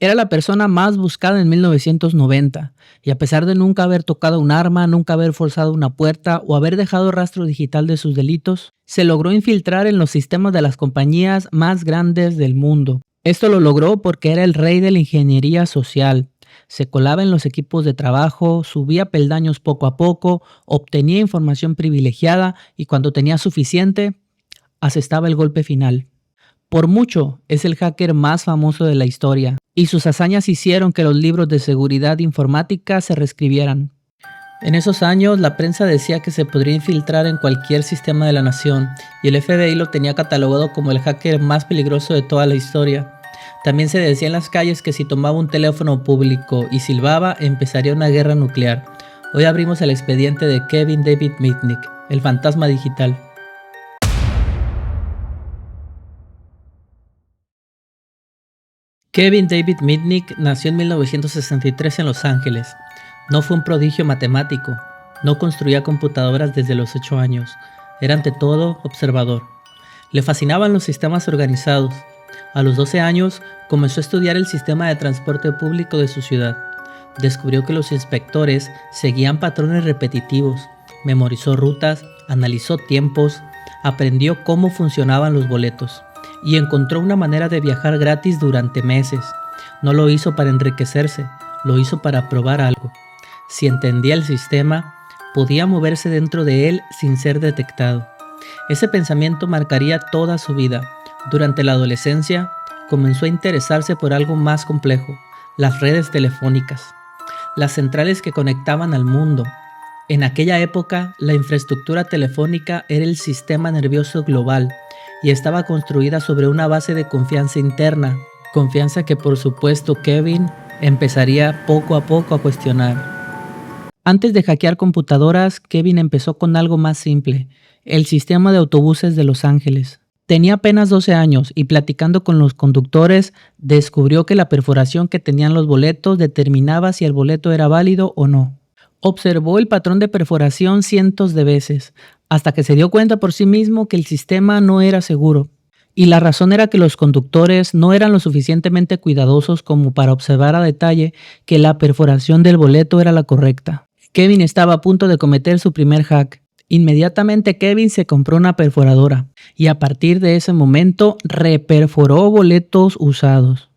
Era la persona más buscada en 1990, y a pesar de nunca haber tocado un arma, nunca haber forzado una puerta o haber dejado rastro digital de sus delitos, se logró infiltrar en los sistemas de las compañías más grandes del mundo. Esto lo logró porque era el rey de la ingeniería social. Se colaba en los equipos de trabajo, subía peldaños poco a poco, obtenía información privilegiada y cuando tenía suficiente, asestaba el golpe final. Por mucho, es el hacker más famoso de la historia, y sus hazañas hicieron que los libros de seguridad informática se reescribieran. En esos años, la prensa decía que se podría infiltrar en cualquier sistema de la nación, y el FBI lo tenía catalogado como el hacker más peligroso de toda la historia. También se decía en las calles que si tomaba un teléfono público y silbaba, empezaría una guerra nuclear. Hoy abrimos el expediente de Kevin David Mitnick, el fantasma digital. Kevin David Mitnick nació en 1963 en Los Ángeles. No fue un prodigio matemático, no construía computadoras desde los 8 años, era ante todo observador. Le fascinaban los sistemas organizados. A los 12 años comenzó a estudiar el sistema de transporte público de su ciudad. Descubrió que los inspectores seguían patrones repetitivos, memorizó rutas, analizó tiempos, aprendió cómo funcionaban los boletos y encontró una manera de viajar gratis durante meses. No lo hizo para enriquecerse, lo hizo para probar algo. Si entendía el sistema, podía moverse dentro de él sin ser detectado. Ese pensamiento marcaría toda su vida. Durante la adolescencia, comenzó a interesarse por algo más complejo, las redes telefónicas, las centrales que conectaban al mundo. En aquella época, la infraestructura telefónica era el sistema nervioso global y estaba construida sobre una base de confianza interna, confianza que por supuesto Kevin empezaría poco a poco a cuestionar. Antes de hackear computadoras, Kevin empezó con algo más simple, el sistema de autobuses de Los Ángeles. Tenía apenas 12 años y platicando con los conductores, descubrió que la perforación que tenían los boletos determinaba si el boleto era válido o no. Observó el patrón de perforación cientos de veces, hasta que se dio cuenta por sí mismo que el sistema no era seguro. Y la razón era que los conductores no eran lo suficientemente cuidadosos como para observar a detalle que la perforación del boleto era la correcta. Kevin estaba a punto de cometer su primer hack. Inmediatamente Kevin se compró una perforadora y a partir de ese momento reperforó boletos usados.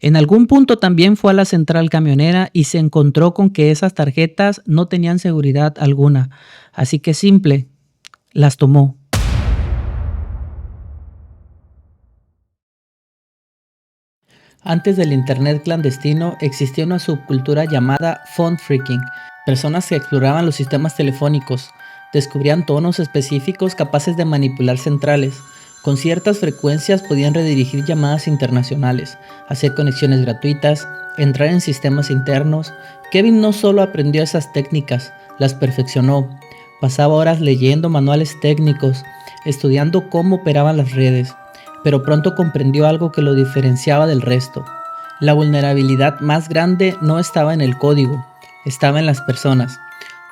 En algún punto también fue a la central camionera y se encontró con que esas tarjetas no tenían seguridad alguna, así que simple, las tomó. Antes del internet clandestino existía una subcultura llamada phone phreaking, personas que exploraban los sistemas telefónicos, descubrían tonos específicos capaces de manipular centrales. Con ciertas frecuencias podían redirigir llamadas internacionales, hacer conexiones gratuitas, entrar en sistemas internos. Kevin no solo aprendió esas técnicas, las perfeccionó. Pasaba horas leyendo manuales técnicos, estudiando cómo operaban las redes, pero pronto comprendió algo que lo diferenciaba del resto. La vulnerabilidad más grande no estaba en el código, estaba en las personas.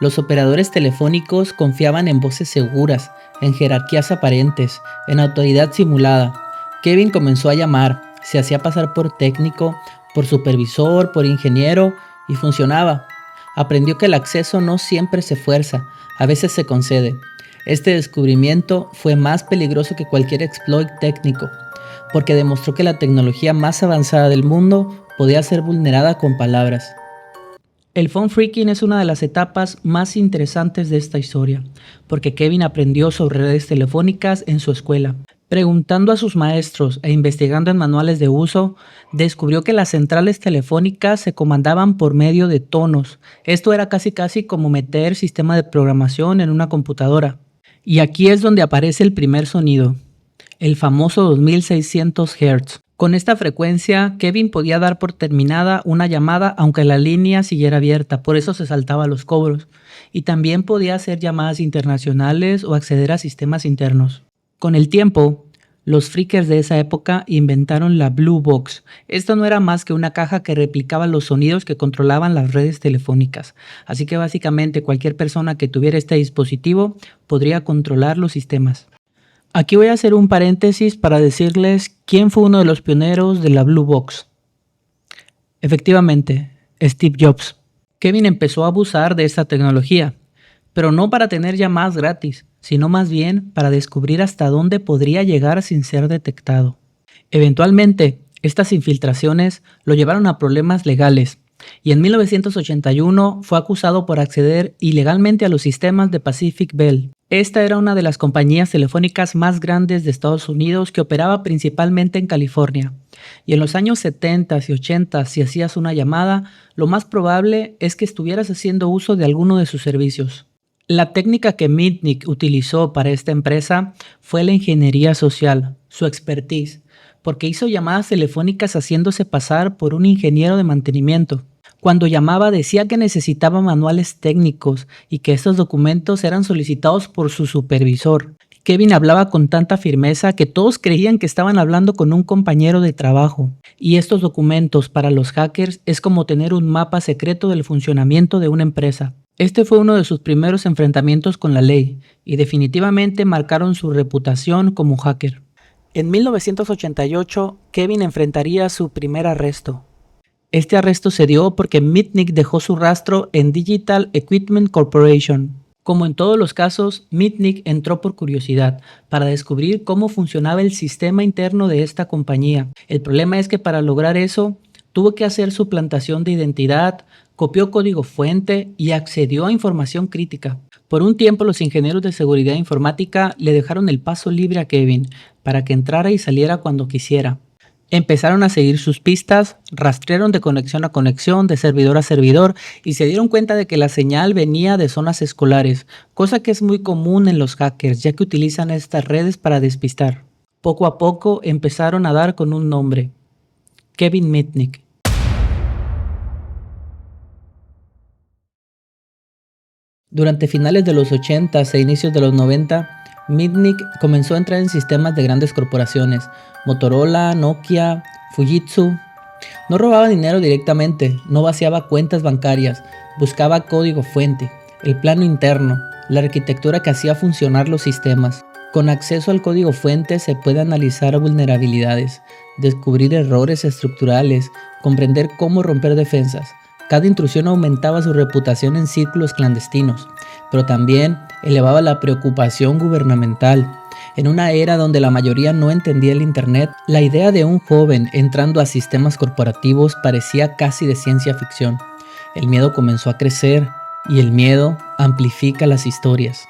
Los operadores telefónicos confiaban en voces seguras, en jerarquías aparentes, en autoridad simulada. Kevin comenzó a llamar, se hacía pasar por técnico, por supervisor, por ingeniero y funcionaba. Aprendió que el acceso no siempre se fuerza, a veces se concede. Este descubrimiento fue más peligroso que cualquier exploit técnico, porque demostró que la tecnología más avanzada del mundo podía ser vulnerada con palabras. El phone phreaking es una de las etapas más interesantes de esta historia, porque Kevin aprendió sobre redes telefónicas en su escuela. Preguntando a sus maestros e investigando en manuales de uso, descubrió que las centrales telefónicas se comandaban por medio de tonos. Esto era casi como meter sistema de programación en una computadora. Y aquí es donde aparece el primer sonido, el famoso 2600 Hz. Con esta frecuencia, Kevin podía dar por terminada una llamada aunque la línea siguiera abierta, por eso se saltaba los cobros. Y también podía hacer llamadas internacionales o acceder a sistemas internos. Con el tiempo, los freakers de esa época inventaron la Blue Box. Esto no era más que una caja que replicaba los sonidos que controlaban las redes telefónicas. Así que básicamente cualquier persona que tuviera este dispositivo podría controlar los sistemas. Aquí voy a hacer un paréntesis para decirles quién fue uno de los pioneros de la Blue Box. Efectivamente, Steve Jobs. Kevin empezó a abusar de esta tecnología, pero no para tener llamadas gratis, sino más bien para descubrir hasta dónde podría llegar sin ser detectado. Eventualmente, estas infiltraciones lo llevaron a problemas legales y en 1981 fue acusado por acceder ilegalmente a los sistemas de Pacific Bell. Esta era una de las compañías telefónicas más grandes de Estados Unidos que operaba principalmente en California. Y en los años 70 y 80, si hacías una llamada, lo más probable es que estuvieras haciendo uso de alguno de sus servicios. La técnica que Mitnick utilizó para esta empresa fue la ingeniería social, su expertise, porque hizo llamadas telefónicas haciéndose pasar por un ingeniero de mantenimiento. Cuando llamaba decía que necesitaba manuales técnicos y que estos documentos eran solicitados por su supervisor. Kevin hablaba con tanta firmeza que todos creían que estaban hablando con un compañero de trabajo. Y estos documentos para los hackers es como tener un mapa secreto del funcionamiento de una empresa. Este fue uno de sus primeros enfrentamientos con la ley y definitivamente marcaron su reputación como hacker. En 1988, Kevin enfrentaría su primer arresto. Este arresto se dio porque Mitnick dejó su rastro en Digital Equipment Corporation. Como en todos los casos, Mitnick entró por curiosidad, para descubrir cómo funcionaba el sistema interno de esta compañía. El problema es que para lograr eso, tuvo que hacer suplantación de identidad, copió código fuente y accedió a información crítica. Por un tiempo los ingenieros de seguridad informática le dejaron el paso libre a Kevin, para que entrara y saliera cuando quisiera. Empezaron a seguir sus pistas, rastrearon de conexión a conexión, de servidor a servidor y se dieron cuenta de que la señal venía de zonas escolares, cosa que es muy común en los hackers ya que utilizan estas redes para despistar. Poco a poco empezaron a dar con un nombre: Kevin Mitnick. Durante finales de los 80s e inicios de los 90, Mitnick comenzó a entrar en sistemas de grandes corporaciones, Motorola, Nokia, Fujitsu. No robaba dinero directamente, no vaciaba cuentas bancarias, buscaba código fuente, el plano interno, la arquitectura que hacía funcionar los sistemas. Con acceso al código fuente se puede analizar vulnerabilidades, descubrir errores estructurales, comprender cómo romper defensas. Cada intrusión aumentaba su reputación en círculos clandestinos, pero también elevaba la preocupación gubernamental. En una era donde la mayoría no entendía el Internet, la idea de un joven entrando a sistemas corporativos parecía casi de ciencia ficción. El miedo comenzó a crecer y el miedo amplifica las historias.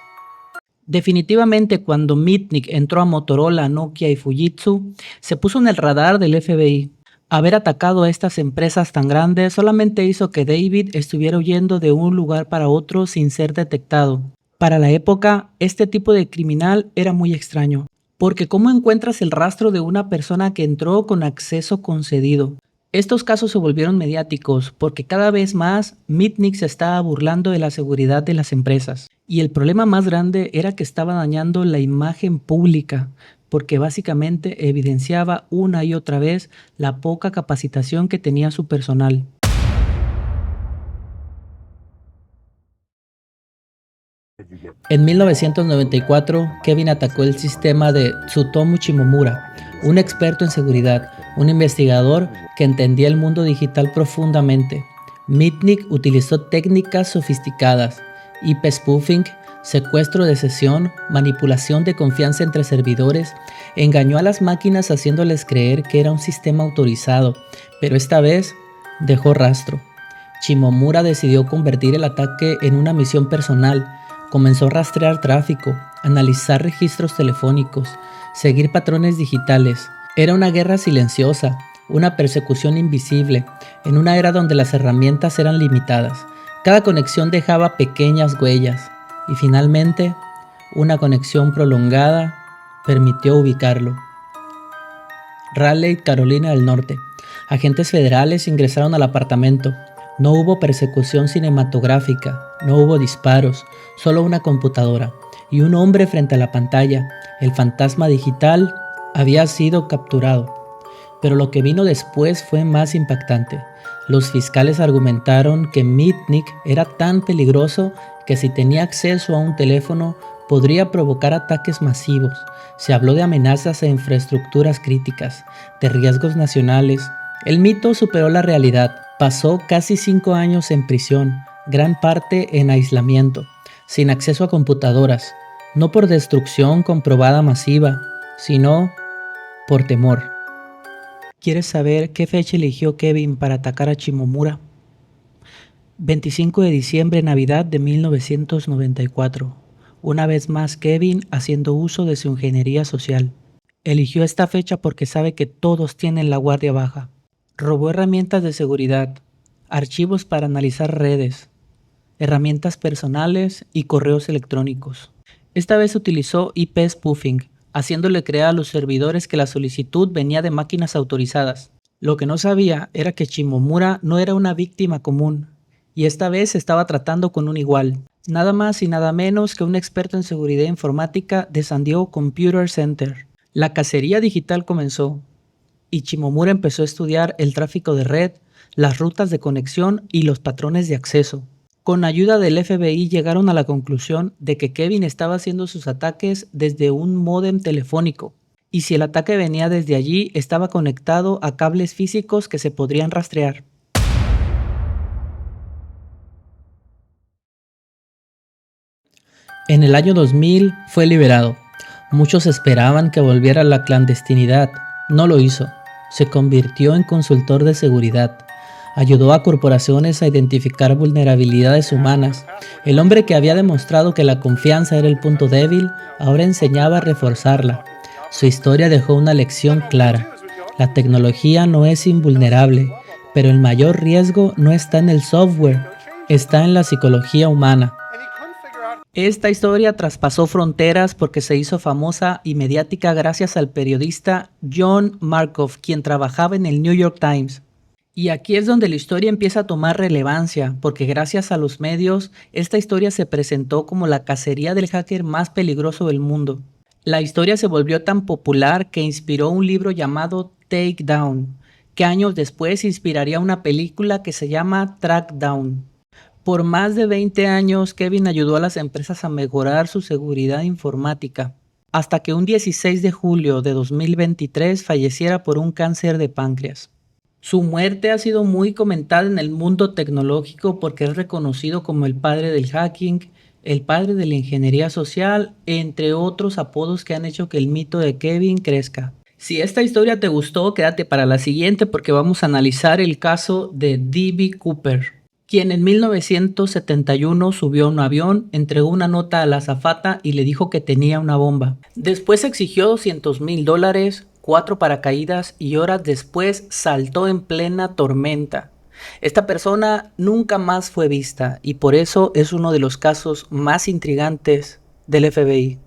Definitivamente cuando Mitnick entró a Motorola, Nokia y Fujitsu, se puso en el radar del FBI. Haber atacado a estas empresas tan grandes solamente hizo que David estuviera huyendo de un lugar para otro sin ser detectado. Para la época, este tipo de criminal era muy extraño, porque ¿cómo encuentras el rastro de una persona que entró con acceso concedido? Estos casos se volvieron mediáticos porque cada vez más Mitnick se estaba burlando de la seguridad de las empresas. Y el problema más grande era que estaba dañando la imagen pública, porque básicamente evidenciaba una y otra vez la poca capacitación que tenía su personal. En 1994, Kevin atacó el sistema de Tsutomu Shimomura, un experto en seguridad, un investigador que entendía el mundo digital profundamente. Mitnick utilizó técnicas sofisticadas, IP spoofing, secuestro de sesión, manipulación de confianza entre servidores, engañó a las máquinas haciéndoles creer que era un sistema autorizado, pero esta vez dejó rastro. Shimomura decidió convertir el ataque en una misión personal. Comenzó a rastrear tráfico, analizar registros telefónicos, seguir patrones digitales. Era una guerra silenciosa, una persecución invisible, en una era donde las herramientas eran limitadas. Cada conexión dejaba pequeñas huellas y finalmente una conexión prolongada permitió ubicarlo. Raleigh, Carolina del Norte. Agentes federales ingresaron al apartamento. No hubo persecución cinematográfica, no hubo disparos, solo una computadora y un hombre frente a la pantalla. El fantasma digital había sido capturado. Pero lo que vino después fue más impactante. Los fiscales argumentaron que Mitnick era tan peligroso que si tenía acceso a un teléfono podría provocar ataques masivos. Se habló de amenazas a infraestructuras críticas, de riesgos nacionales El mito superó la realidad. Pasó casi 5 años en prisión, gran parte en aislamiento, sin acceso a computadoras, no por destrucción comprobada masiva, sino por temor. ¿Quieres saber qué fecha eligió Kevin para atacar a Shimomura? 25 de diciembre, Navidad de 1994. Una vez más Kevin haciendo uso de su ingeniería social. Eligió esta fecha porque sabe que todos tienen la guardia baja. Robó herramientas de seguridad, archivos para analizar redes, herramientas personales y correos electrónicos. Esta vez utilizó IP spoofing, haciéndole creer a los servidores que la solicitud venía de máquinas autorizadas. Lo que no sabía era que Shimomura no era una víctima común, y esta vez se estaba tratando con un igual, nada más y nada menos que un experto en seguridad informática de San Diego Computer Center. La cacería digital comenzó, y Shimomura empezó a estudiar el tráfico de red, las rutas de conexión y los patrones de acceso. Con ayuda del FBI llegaron a la conclusión de que Kevin estaba haciendo sus ataques desde un módem telefónico, y si el ataque venía desde allí, estaba conectado a cables físicos que se podrían rastrear. En el año 2000 fue liberado. Muchos esperaban que volviera a la clandestinidad. No lo hizo. Se convirtió en consultor de seguridad. Ayudó a corporaciones a identificar vulnerabilidades humanas. El hombre que había demostrado que la confianza era el punto débil, ahora enseñaba a reforzarla. Su historia dejó una lección clara. La tecnología no es invulnerable, pero el mayor riesgo no está en el software, está en la psicología humana. Esta historia traspasó fronteras porque se hizo famosa y mediática gracias al periodista John Markov, quien trabajaba en el New York Times. Y aquí es donde la historia empieza a tomar relevancia, porque gracias a los medios, esta historia se presentó como la cacería del hacker más peligroso del mundo. La historia se volvió tan popular que inspiró un libro llamado Takedown, que años después inspiraría una película que se llama Trackdown. Por más de 20 años, Kevin ayudó a las empresas a mejorar su seguridad informática, hasta que un 16 de julio de 2023 falleciera por un cáncer de páncreas. Su muerte ha sido muy comentada en el mundo tecnológico porque es reconocido como el padre del hacking, el padre de la ingeniería social, entre otros apodos que han hecho que el mito de Kevin crezca. Si esta historia te gustó, quédate para la siguiente porque vamos a analizar el caso de D.B. Cooper, quien en 1971 subió a un avión, entregó una nota a la azafata y le dijo que tenía una bomba. Después exigió $200,000, 4 paracaídas y horas después saltó en plena tormenta. Esta persona nunca más fue vista y por eso es uno de los casos más intrigantes del FBI.